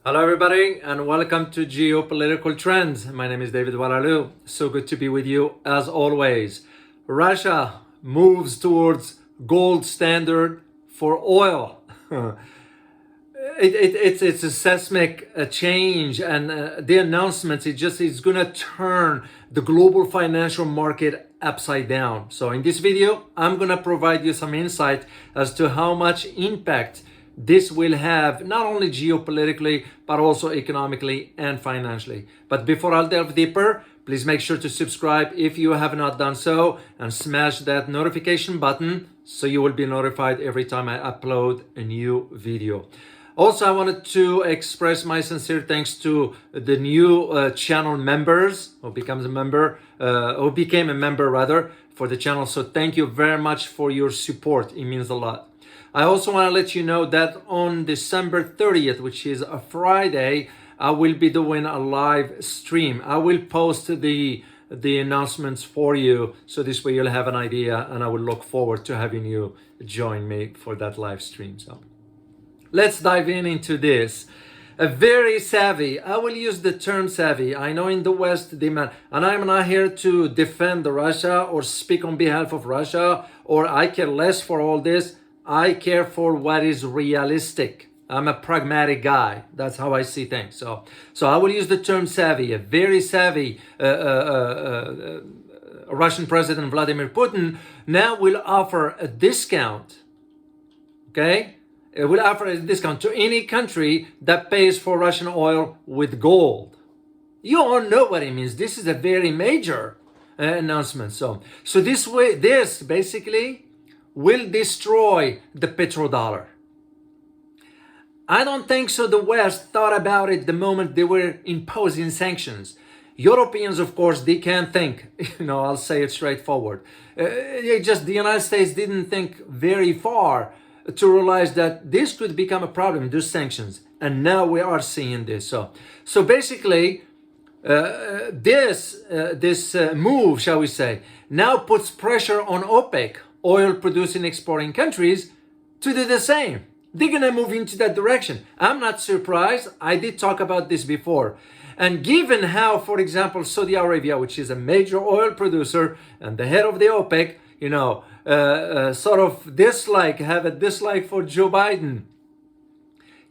Hello everybody and welcome to Geopolitical Trends. My name is David Oualaalou. So good to be with you as always. Russia moves towards gold standard for oil. It's a seismic change, and the announcements, it's gonna turn the global financial market upside down. So in this video, I'm gonna provide you some insight as to how much impact this will have, not only geopolitically, but also economically and financially. But before I delve deeper, please make sure to subscribe if you have not done so, and smash that notification button so you will be notified every time I upload a new video. Also, I wanted to express my sincere thanks to the new channel members who became a member rather, for the channel. So thank you very much for your support. It means a lot. I also want to let you know that on December 30th, which is a Friday, I will be doing a live stream. I will post the announcements for you, so this way you'll have an idea, and I will look forward to having you join me for that live stream. So let's dive into this. A very savvy, I will use the term savvy. I know in the West, and I'm not here to defend Russia or speak on behalf of Russia, or I care less for all this. I care for what is realistic. I'm a pragmatic guy. That's how I see things. So I will use the term savvy. A very savvy Russian President Vladimir Putin now will offer a discount. Okay? It will offer a discount to any country that pays for Russian oil with gold. You all know what it means. This is a very major announcement. So this basically will destroy the petrodollar. I don't think so. The West thought about it the moment they were imposing sanctions. Europeans, of course, they can't think. I'll say it straightforward. The United States didn't think very far to realize that this could become a problem, those sanctions. And now we are seeing this. So basically, this move, shall we say, now puts pressure on OPEC, oil producing exporting countries, to do the same. They're gonna move into that direction. I'm not surprised. I did talk about this before. And given how, for example, Saudi Arabia, which is a major oil producer and the head of the OPEC, sort of have a dislike for Joe Biden,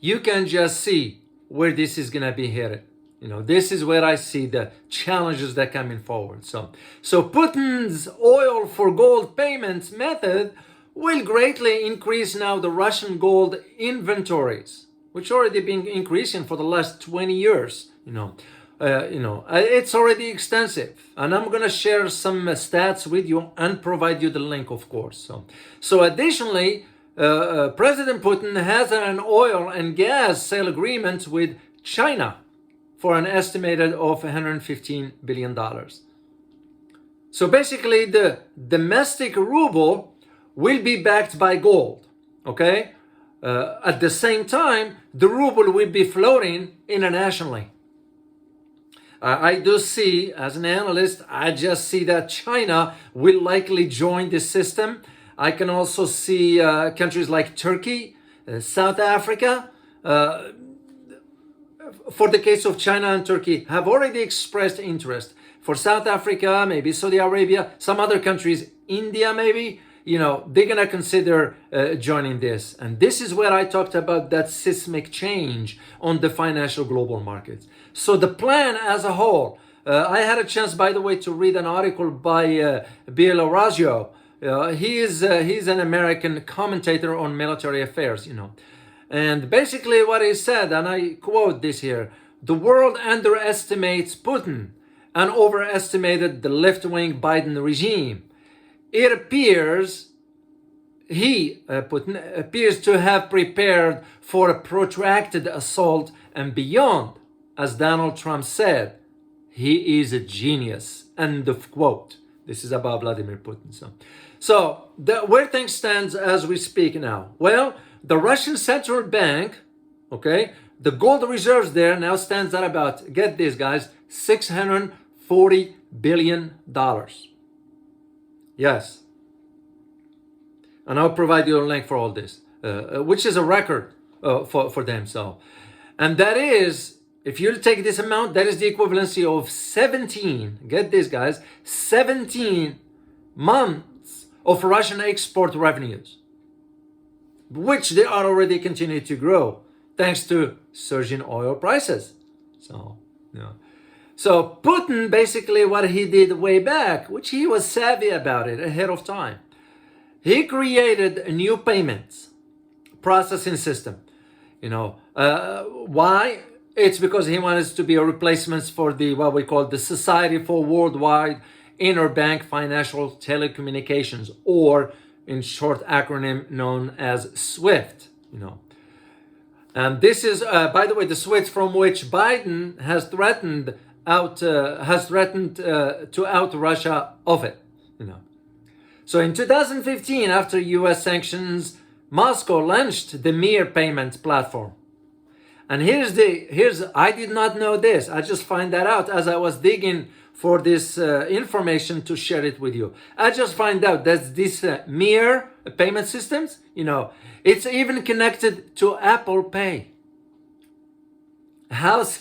you can just see where this is gonna be headed. This is where I see the challenges that are coming forward. So Putin's oil for gold payments method will greatly increase now the Russian gold inventories, which already been increasing for the last 20 years. It's already extensive, and I'm gonna share some stats with you and provide you the link, of course. So additionally, President Putin has an oil and gas sale agreement with China for an estimated of $115 billion. So basically, the domestic ruble will be backed by gold, okay? At the same time, the ruble will be floating internationally. I do see, as an analyst, I just see that China will likely join this system. I can also see countries like Turkey, South Africa, for the case of China and Turkey, have already expressed interest. For South Africa, maybe Saudi Arabia, some other countries, India maybe, they're gonna consider joining this. And this is where I talked about that seismic change on the financial global markets. So the plan as a whole, I had a chance, by the way, to read an article by Bill Orazio. He's an American commentator on military affairs, And basically what he said, and I quote this here, the world underestimates Putin and overestimated the left-wing Biden regime. It appears Putin appears to have prepared for a protracted assault and beyond. As Donald Trump said, he is a genius. End of quote. This is about Vladimir Putin. So where things stand as we speak now? Well, the Russian central bank, okay, the gold reserves there now stands at about, get this guys, $640 billion. Yes. And I'll provide you a link for all this, which is a record for them. And that is, if you take this amount, that is the equivalency of 17, get this guys, 17 months of Russian export revenues, which they are already continuing to grow thanks to surging oil prices. So, yeah. So Putin, basically what he did way back, which he was savvy about it ahead of time, he created a new payments processing system. Why? It's because he wanted to be a replacement for the what we call the Society for Worldwide Interbank Financial Telecommunications, or in short acronym known as SWIFT. And this is, by the way, the SWIFT from which Biden has threatened to out Russia of it. So in 2015, after U.S. sanctions, Moscow launched the Mir payment platform. And here's I did not know this. I just find that out as I was digging for this information to share it with you. I just find out that this Mir payment systems, it's even connected to Apple Pay. How's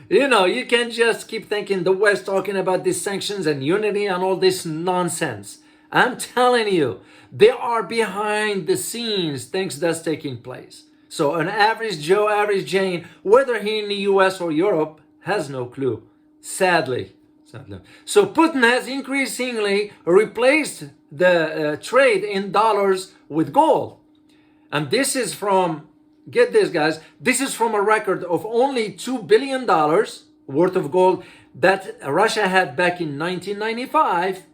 you can't just keep thinking the West talking about these sanctions and unity and all this nonsense. I'm telling you, they are behind the scenes things that's taking place. So an average Joe, average Jane, whether he in the US or Europe, has no clue. Sadly. So Putin has increasingly replaced the trade in dollars with gold. And this is from, get this guys, this is from a record of only $2 billion worth of gold that Russia had back in 1995.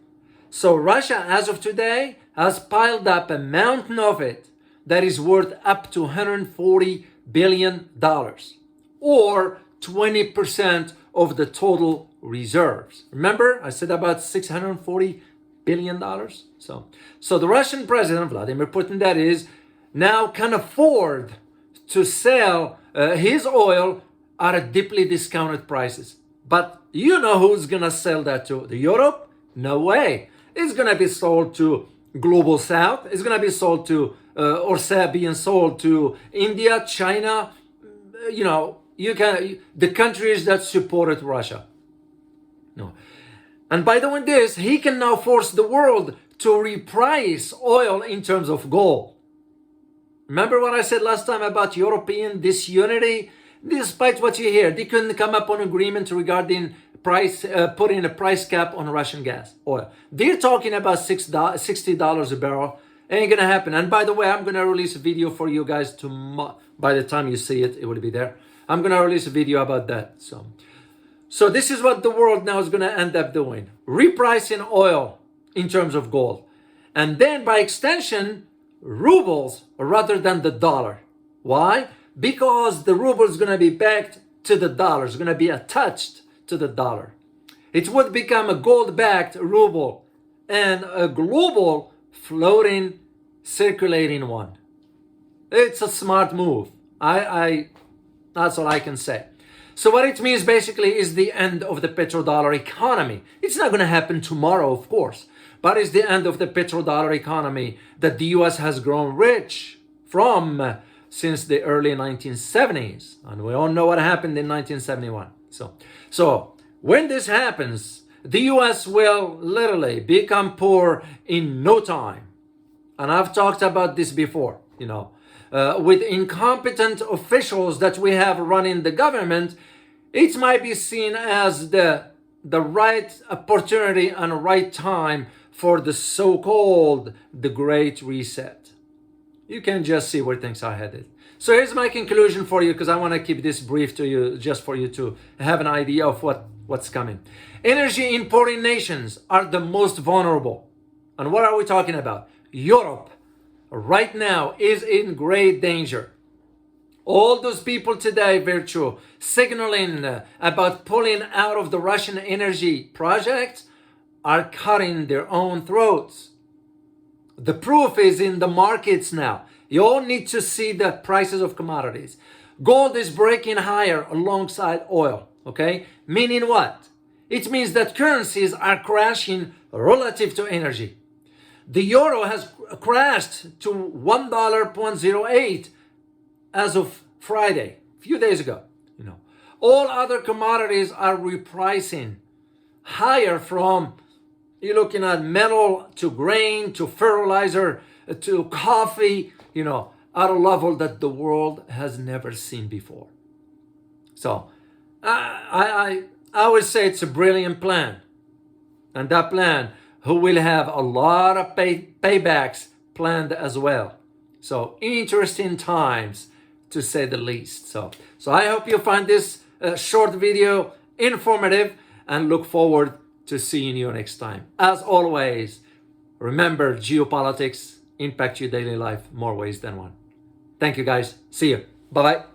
So Russia, as of today, has piled up a mountain of it that is worth up to $140 billion, or 20% of the total reserves. Remember, I said about $640 billion. So the Russian president, Vladimir Putin, that is, now can afford to sell his oil at a deeply discounted prices. But you know who's going to sell that to? The Europe? No way. It's going to be sold to Global South. It's going to be sold to, being sold to India, China, the countries that supported Russia. No. And by doing this, he can now force the world to reprice oil in terms of gold. Remember what I said last time about European disunity? Despite what you hear, they couldn't come up on agreement regarding putting a price cap on Russian gas, oil. They're talking about $60 a barrel. Ain't gonna happen. And by the way, I'm gonna release a video for you guys tomorrow. By the time you see it, it will be there. I'm gonna release a video about that. So this is what the world now is gonna end up doing. Repricing oil in terms of gold. And then by extension, rubles rather than the dollar. Why? Because the ruble is gonna be backed to the dollar. It's gonna be attached to the dollar. It would become a gold-backed ruble and a global floating circulating one. It's a smart move. That's all I can say. So what it means basically is the end of the petrodollar economy. It's not going to happen tomorrow, of course, but it's the end of the petrodollar economy that the US has grown rich from since the early 1970s. And we all know what happened in 1971. So when this happens, the US will literally become poor in no time. And I've talked about this before, with incompetent officials that we have running the government, it might be seen as the right opportunity and right time for the so-called the Great Reset. You can just see where things are headed. So here's my conclusion for you, because I want to keep this brief to you, just for you to have an idea of what's coming. Energy importing nations are the most vulnerable. And what are we talking about? Europe right now is in great danger. All those people today, virtue, signaling about pulling out of the Russian energy project are cutting their own throats. The proof is in the markets now. You all need to see the prices of commodities. Gold is breaking higher alongside oil, okay? Meaning what? It means that currencies are crashing relative to energy. The euro has crashed to $1.08 as of Friday. few days ago. All other commodities are repricing higher, from you're looking at metal to grain to fertilizer to coffee, at a level that the world has never seen before. So I would say it's a brilliant plan. And that plan, who will have a lot of paybacks planned as well. So interesting times, to say the least. So I hope you find this short video informative, and look forward to seeing you next time. As always, remember, geopolitics impact your daily life more ways than one. Thank you, guys. See you. Bye-bye.